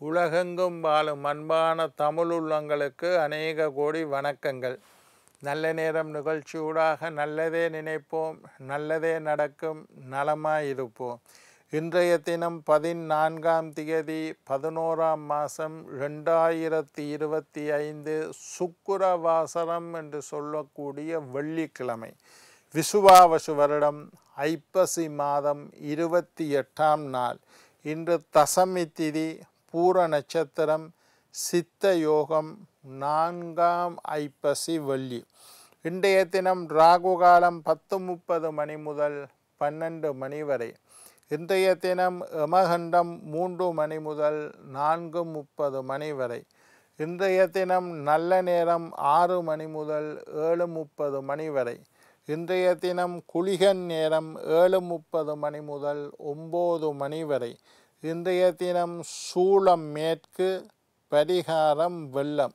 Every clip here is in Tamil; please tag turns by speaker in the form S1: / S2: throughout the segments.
S1: உலகெங்கும் வாழும் அன்பான தமிழுள்ளங்களுக்கு அநேக கோடி வணக்கங்கள். நல்ல நேரம் நிகழ்ச்சியூடாக நல்லதே நினைப்போம், நல்லதே நடக்கும், நலமாயிருப்போம். இன்றைய தினம் 14ஆம் திகதி 11ஆம் மாதம் 2025 சுக்கிரவாசரம் என்று சொல்லக்கூடிய வெள்ளிக்கிழமை. விசுவாவசு வருடம் ஐப்பசி மாதம் 28ஆம் நாள். இன்று தசமி திதி, பூர நட்சத்திரம், சித்த யோகம், 4ஆம் ஐப்பசி வெள்ளி. இன்றைய தினம் ராகு காலம் 10:30 மணி முதல் 12 மணி வரை. இன்றைய தினம் யமகண்டம் 3 மணி முதல் 4:30 மணி வரை. இன்றைய தினம் நல்ல நேரம் 6 மணி முதல் 7:30 மணி வரை. இன்றைய தினம் குளிகன் நேரம் 7:30 மணி முதல் 9 மணி வரை. இன்றைய தினம் சூளம் மேற்கு, பரிகாரம் வெள்ளம்.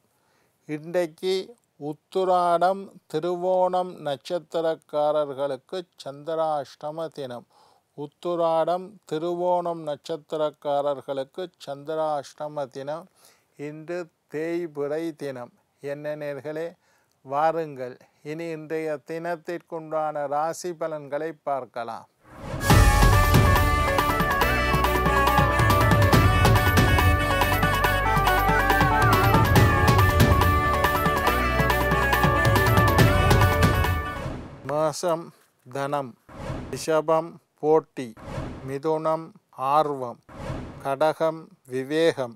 S1: இன்றைக்கு உத்திராடம் திருவோணம் நட்சத்திரக்காரர்களுக்கு சந்திராஷ்டம தினம். உத்திராடம் திருவோணம் நட்சத்திரக்காரர்களுக்கு சந்திராஷ்டம தினம். இன்று தேய்பிறை தினம். என்ன நேர்களே, வாருங்கள் இனி இன்றைய தினத்திற்குண்டான ராசி பலன்களை பார்க்கலாம். மேஷம் தனம், ரிஷபம் போட்டி, மிதுனம் ஆர்வம், கடகம் விவேகம்,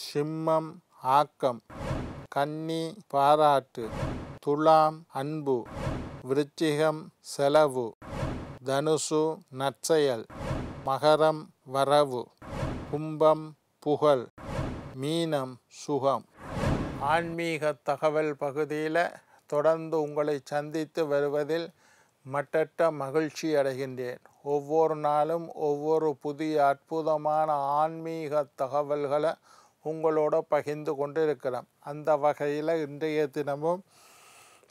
S1: சிம்மம் ஆக்கம், கன்னி பாராட்டு, துலாம் அன்பு, விருச்சிகம் செலவு, தனுசு நற்செயல், மகரம் வரவு, கும்பம் புகழ், மீனம் சுகம். ஆன்மீக தகவல் பகுதியில் தொடர்ந்து உங்களை சந்தித்து வருவதில் மட்டற்ற மகிழ்ச்சி அடைகின்றேன். ஒவ்வொரு நாளும் ஒவ்வொரு புதிய அற்புதமான ஆன்மீக தகவல்களை உங்களோட பகிர்ந்து கொண்டு இருக்கிறேன். அந்த வகையில் இன்றைய தினமும்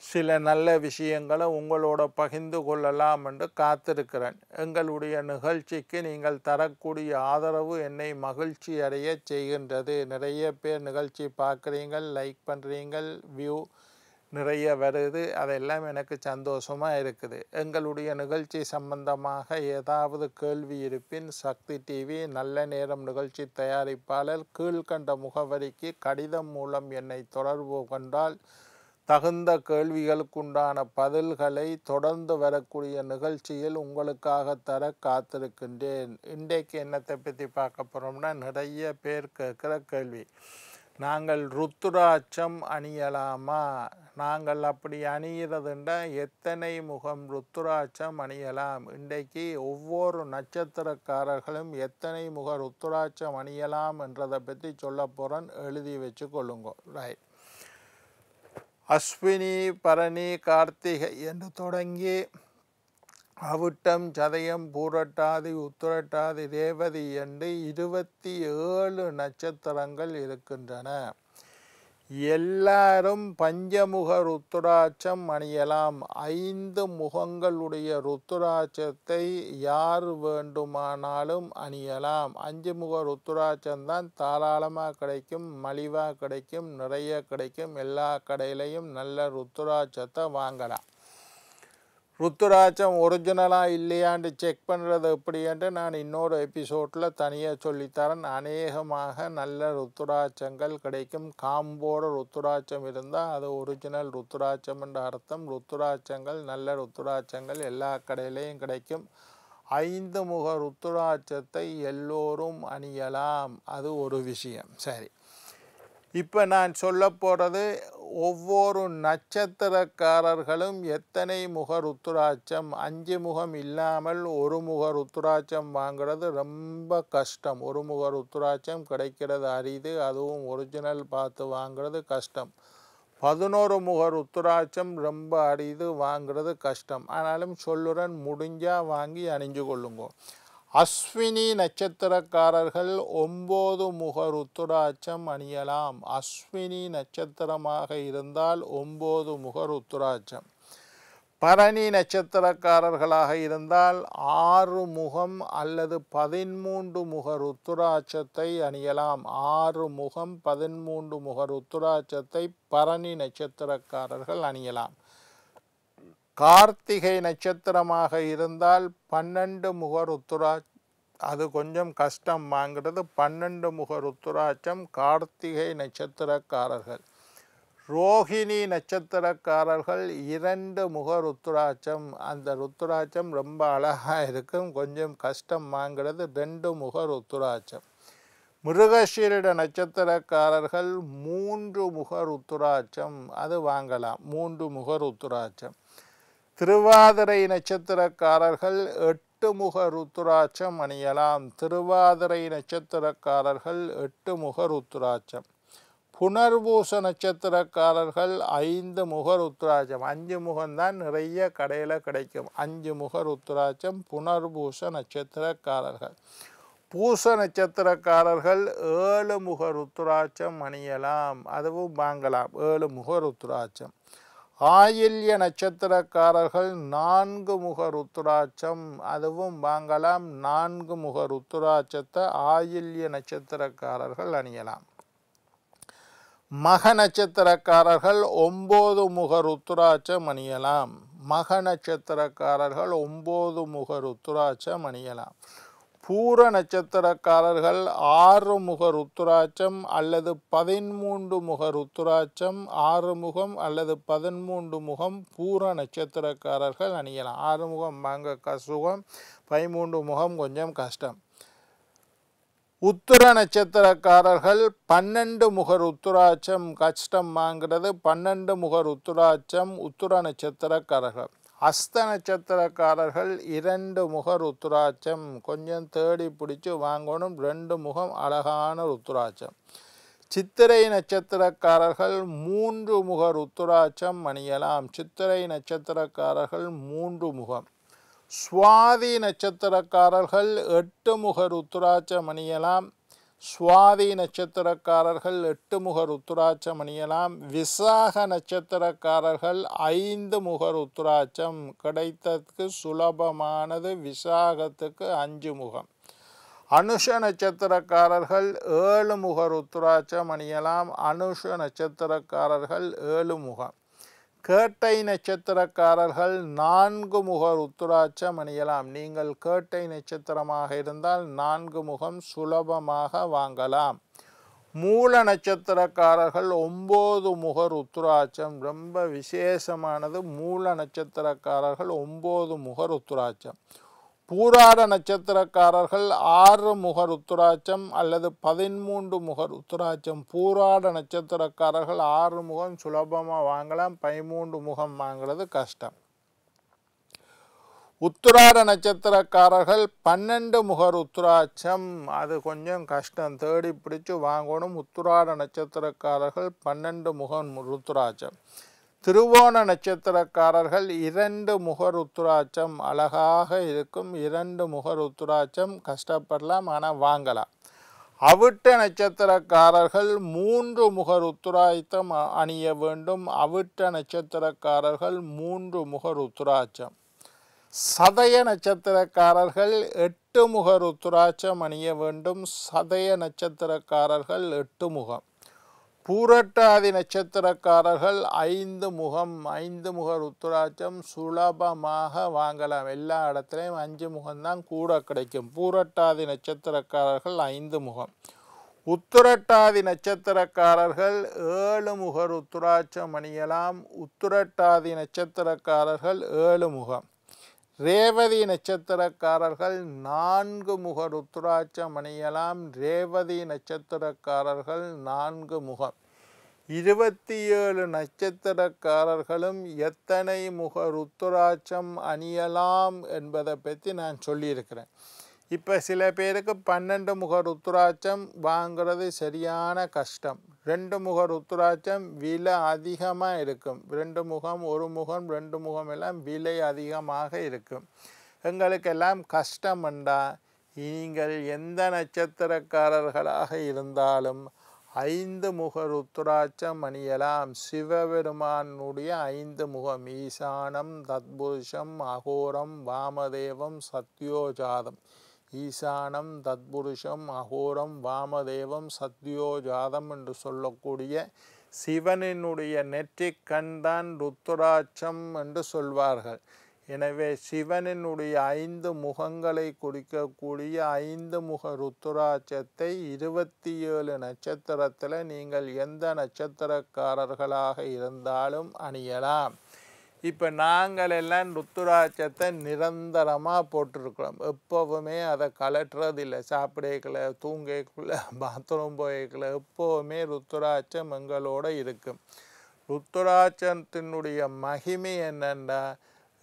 S1: சில நல்ல விஷயங்களை உங்களோட பகிர்ந்து கொள்ளலாம் என்று காத்திருக்கிறேன். எங்களுடைய நிகழ்ச்சிக்கு நீங்கள் தரக்கூடிய ஆதரவு என்னை மகிழ்ச்சி அடைய செய்கின்றது. நிறைய பேர் நிகழ்ச்சி பார்க்குறீங்கள், லைக் பண்ணுறீங்கள், வியூ நிறைய வருது. அதெல்லாம் எனக்கு சந்தோஷமாக இருக்குது. எங்களுடைய நிகழ்ச்சி சம்பந்தமாக ஏதாவது கேள்வி இருப்பின் சக்தி டிவி நல்ல நேரம் நிகழ்ச்சி தயாரிப்பாளர் கீழ்கண்ட முகவரிக்கு கடிதம் மூலம் என்னை தொடர்பு கொண்டால் தகுந்த கேள்விகளுக்குண்டான பதில்களை தொடர்ந்து வரக்கூடிய நிகழ்ச்சியில் உங்களுக்காக தர காத்திருக்கின்றேன். இன்றைக்கு என்னத்தை பற்றி பார்க்க போகிறோம்னா, நிறைய பேர் கேட்குற கேள்வி, நாங்கள் ருத்துராட்சம் அணியலாமா? நாங்கள் அப்படி அணிகிறதுண்டா எத்தனை முகம் ருத்துராட்சம் அணியலாம்? இன்றைக்கு ஒவ்வொரு நட்சத்திரக்காரர்களும் எத்தனை முக ருத்துராட்சம் அணியலாம் என்றதை பற்றி சொல்ல போகிறேன். எழுதி வச்சு கொள்ளுங்க. ரைட். அஸ்வினி பரணி கார்த்திகை என்று தொடங்கி அவிட்டம் சதயம் பூரட்டாதி உத்திரட்டாதி ரேவதி என்று 27 நட்சத்திரங்கள் இருக்கின்றன. எல்லாரும் பஞ்சமுக ருத்துராட்சம் அணியலாம். 5 முகங்களுடைய ருத்துராட்சத்தை யார் வேண்டுமானாலும் அணியலாம். 5 முக ருத்துராட்சம்தான் தாராளமாக கிடைக்கும், மலிவாக கிடைக்கும், நிறைய கிடைக்கும். எல்லா கடையிலையும் நல்ல ருத்துராட்சத்தை வாங்கலாம். ருத்துராட்சம் ஒரிஜினலாக இல்லையாண்டு செக் பண்ணுறது எப்படின்ட்டு நான் இன்னொரு எபிசோடில் தனியாக சொல்லித்தரேன். அநேகமாக நல்ல ருத்துராட்சங்கள் கிடைக்கும். காம்போட ருத்துராட்சம் இருந்தால் அது ஒரிஜினல் ருத்துராட்சம் என்ற அர்த்தம். ருத்துராட்சங்கள் நல்ல ருத்துராட்சங்கள் எல்லா கடையிலையும் கிடைக்கும். 5 முக ருத்துராட்சத்தை எல்லோரும் அணியலாம். அது ஒரு விஷயம். சரி, இப்போ நான் சொல்ல போகிறது, ஒவ்வொரு நட்சத்திரக்காரர்களும் எத்தனை முக ருத்துராட்சம். 5 முகம் இல்லாமல் ஒரு முக ருத்துராட்சம் வாங்கிறது ரொம்ப கஷ்டம். ஒரு முக ருத்துராட்சம் கிடைக்கிறது அரிது. அதுவும் ஒரிஜினல் பார்த்து வாங்கிறது கஷ்டம். 11 முக ருத்துராட்சம் ரொம்ப அரிது, வாங்கிறது கஷ்டம். ஆனாலும் சொல்லுறேன், முடிஞ்சால் வாங்கி அணிஞ்சு கொள்ளுங்க. அஸ்வினி நட்சத்திரக்காரர்கள் 9 முக ருத்துராட்சம் அணியலாம். அஸ்வினி நட்சத்திரமாக இருந்தால் 9 முக ருத்துராட்சம். பரணி நட்சத்திரக்காரர்களாக இருந்தால் 6 முகம் அல்லது 13 முக ருத்துராட்சத்தை அணியலாம். 6 முகம் 13 முக ருத்துராட்சத்தை பரணி நட்சத்திரக்காரர்கள் அணியலாம். கார்த்திகை நட்சத்திரமாக இருந்தால் 12 முக ருத்துராட்சம், அது கொஞ்சம் கஷ்டம் வாங்கிறது. 12 முக ருத்துராட்சம் கார்த்திகை நட்சத்திரக்காரர்கள். ரோஹிணி நட்சத்திரக்காரர்கள் 2 முக ருத்துராட்சம், அந்த ருத்துராட்சம் ரொம்ப அழகாக இருக்கும், கொஞ்சம் கஷ்டம் வாங்கிறது. 2 முக ருத்துராட்சம். மிருகசீரிட நட்சத்திரக்காரர்கள் 3 முக ருத்துராட்சம், அது வாங்கலாம். 3 முக ருத்துராட்சம். திருவாதிரை நட்சத்திரக்காரர்கள் 8 முக ருத்துராட்சம் அணியலாம். திருவாதிரை நட்சத்திரக்காரர்கள் 8 முக ருத்துராட்சம். புனர்பூச நட்சத்திரக்காரர்கள் 5 முக ருத்துராட்சம். 5 முகம்தான் நிறைய கடையில் கிடைக்கும். 5 முக ருத்துராட்சம் புனர்பூச நட்சத்திரக்காரர்கள். பூச நட்சத்திரக்காரர்கள் 7 முக ருத்துராட்சம் அணியலாம், அதுவும் வாங்கலாம். 7 முக ருத்துராட்சம். ஆயில்ய நட்சத்திரக்காரர்கள் 4 முக ருத்துராட்சம், அதுவும் வாங்கலாம். 4 முக ருத்துராட்சத்தை ஆயில்ய நட்சத்திரக்காரர்கள் அணியலாம். மக நட்சத்திரக்காரர்கள் 9 முக ருத்துராட்சம் அணியலாம். மக நட்சத்திரக்காரர்கள் 9 முக ருத்துராட்சம் அணியலாம். பூர நட்சத்திரக்காரர்கள் 6 முக ருத்துராட்சம் அல்லது 13 முக ருத்துராட்சம், 6 முகம் அல்லது 13 முகம் பூர நட்சத்திரக்காரர்கள் அணியலாம். 6 முகம் வாங்க சுகம், 13 முகம் கொஞ்சம் கஷ்டம். உத்திர நட்சத்திரக்காரர்கள் 12 முக ருத்துராட்சம் கஷ்டம் வாங்கிறது. 12 முக ருத்துராட்சம் உத்திர நட்சத்திரக்காரர்கள். அஸ்த நட்சத்திரக்காரர்கள் 2 முக ருத்துராட்சம், கொஞ்சம் தேடி பிடிச்சி வாங்கணும். 2 முகம் அழகான ருத்துராட்சம். சித்திரை நட்சத்திரக்காரர்கள் 3 முக ருத்துராட்சம் அணியலாம். சித்திரை நட்சத்திரக்காரர்கள் 3 முகம். சுவாதி நட்சத்திரக்காரர்கள் 8 முக ருத்துராட்சம் அணியலாம். சுவாதி நட்சத்திரக்காரர்கள் 8 முக ருத்துராட்சம் அணியலாம். விசாக நட்சத்திரக்காரர்கள் 5 முக ருத்துராட்சம், கிடைத்ததுக்கு சுலபமானது. விசாகத்துக்கு 5 முகம். அனுஷ நட்சத்திரக்காரர்கள் 7 முக ருத்துராட்சம் அணியலாம். அனுஷ நட்சத்திரக்காரர்கள் 7 முகம். கேட்டை நட்சத்திரக்காரர்கள் 4 முக ருத்துராட்சம் அணியலாம். நீங்கள் கேட்டை நட்சத்திரமாக இருந்தால் 4 முகம் சுலபமாக வாங்கலாம். மூல நட்சத்திரக்காரர்கள் 9 முக ருத்துராட்சம், ரொம்ப விசேஷமானது. மூல நட்சத்திரக்காரர்கள் 9 முக ருத்துராட்சம். பூராட நட்சத்திரக்காரர்கள் 6 முக ருத்துராட்சம் அல்லது 13 முக ருத்துராட்சம். பூராட நட்சத்திரக்காரர்கள் 6 முகம் சுலபமாக வாங்கலாம். 13 முகம் வாங்கிறது கஷ்டம். உத்திராட நட்சத்திரக்காரர்கள் 12 முக ருத்துராட்சம், அது கொஞ்சம் கஷ்டம், தேடி பிடிச்சு வாங்கணும். உத்திராட நட்சத்திரக்காரர்கள் 12 முக ருத்துராட்சம். திருவோண நட்சத்திரக்காரர்கள் 2 முக ருத்துராட்சம், அழகாக இருக்கும். 2 முக ருத்துராட்சம் கஷ்டப்படலாம், ஆனால் வாங்கலாம். அவிட்ட நட்சத்திரக்காரர்கள் 3 முக ருத்துராட்சம் அணிய வேண்டும். அவிட்ட நட்சத்திரக்காரர்கள் 3 முக ருத்துராட்சம். சதய நட்சத்திரக்காரர்கள் 8 முக ருத்துராட்சம் அணிய வேண்டும். சதய நட்சத்திரக்காரர்கள் 8 முகம். பூரட்டாதி நட்சத்திரக்காரர்கள் 5 முகம். 5 முக ருத்துராட்சம் சுலபமாக வாங்கலாம். எல்லா இடத்துலையும் 5 முகம்தான் கூட கிடைக்கும். பூரட்டாதி நட்சத்திரக்காரர்கள் 5 முகம். உத்திரட்டாதி நட்சத்திரக்காரர்கள் 7 முக ருத்துராட்சம் அணியலாம். உத்திரட்டாதி நட்சத்திரக்காரர்கள் 7 முகம். ரேவதி நட்சத்திரக்காரர்கள் 4 முக ருத்துராட்சம் அணியலாம். ரேவதி நட்சத்திரக்காரர்கள் 4 முகம். 27 நட்சத்திரக்காரர்களும் எத்தனை முக ருத்துராட்சம் அணியலாம் என்பதை பற்றி நான் சொல்லியிருக்கிறேன். இப்போ சில பேருக்கு 12 முக ருத்துராட்சம் வாங்கிறது சரியான கஷ்டம். 2 முக ருத்துராட்சம் விலை அதிகமாக இருக்கும். 2 முகம், 1 முகம், 2 முகம் எல்லாம் விலை அதிகமாக இருக்கும். எங்களுக்கெல்லாம் கஷ்டம் என்றால் நீங்கள் எந்த நட்சத்திரக்காரர்களாக இருந்தாலும் 5 முக ருத்ராட்சம் அணியலாம். சிவபெருமானுடைய 5 முகம் ஈசானம் தத்புருஷம் அகோரம் வாமதேவம் சத்யோஜாதம். ஈசானம் தத்புருஷம் அகோரம் வாமதேவம் சத்யோஜாதம் என்று சொல்லக்கூடிய சிவனினுடைய நெற்றிக் கண்தான் ருத்ராட்சம் என்று சொல்வார்கள். எனவே சிவனினுடைய 5 முகங்களை குறிக்கக்கூடிய 5 முக ருத்ராட்சத்தை 27 நட்சத்திரத்தில் நீங்கள் எந்த நட்சத்திரக்காரர்களாக இருந்தாலும் அணியலாம். இப்போ நாங்கள் எல்லாம் ருத்ராட்சத்தை நிரந்தரமாக போட்டிருக்கிறோம். எப்போவுமே அதை கலட்டுறதில்லை. சாப்பிடக்குள்ள தூங்கக்குள்ள பாத்ரூம் போய்க்குள்ள எப்போவுமே ருத்ராட்சம் எங்களோட இருக்கும். ருத்ராட்சத்தினுடைய மகிமை என்னென்னா,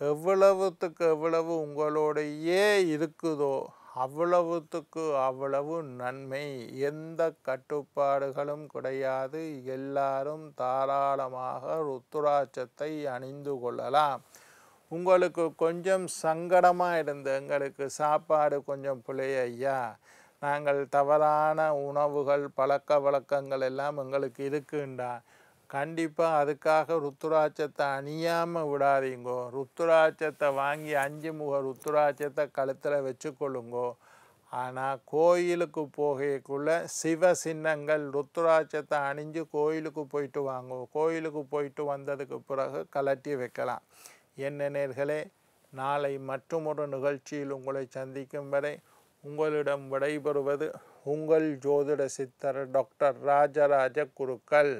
S1: எவ்வளவுத்துக்கு எவ்வளவு உங்களோடையே இருக்குதோ அவ்வளவுத்துக்கு அவ்வளவு நன்மை. எந்த கட்டுப்பாடுகளும் கிடையாது. எல்லாரும் தாராளமாக ருத்ராட்சத்தை அணிந்து கொள்ளலாம். உங்களுக்கு கொஞ்சம் சங்கடமாக இருந்து எங்களுக்கு சாப்பாடு கொஞ்சம் பிழைய ஐயா, நாங்கள் தவறான உணவுகள் பழக்க வழக்கங்கள் எல்லாம் எங்களுக்கு இருக்குண்டா, கண்டிப்பாக அதுக்காக ருத்ராட்சத்தை அணியாமல் விடாதீங்கோ. ருத்ராட்சத்தை வாங்கி 5 முக ருத்ராட்சத்தை கழுத்தில் வச்சுக்கொள்ளுங்கோ. ஆனால் கோயிலுக்கு போகக்குள்ள சிவ சின்னங்கள் ருத்ராட்சத்தை அணிஞ்சு கோயிலுக்கு போயிட்டு வாங்கோ. கோயிலுக்கு போயிட்டு வந்ததுக்கு பிறகு கலட்டி வைக்கலாம். என்ன நேர்களே, நாளை மற்றொரு நிகழ்ச்சியில் உங்களை சந்திக்கும் வரை உங்களிடம் விடைபெறுவது உங்கள் ஜோதிட சித்தர் டாக்டர் ராஜராஜ குருக்கள்.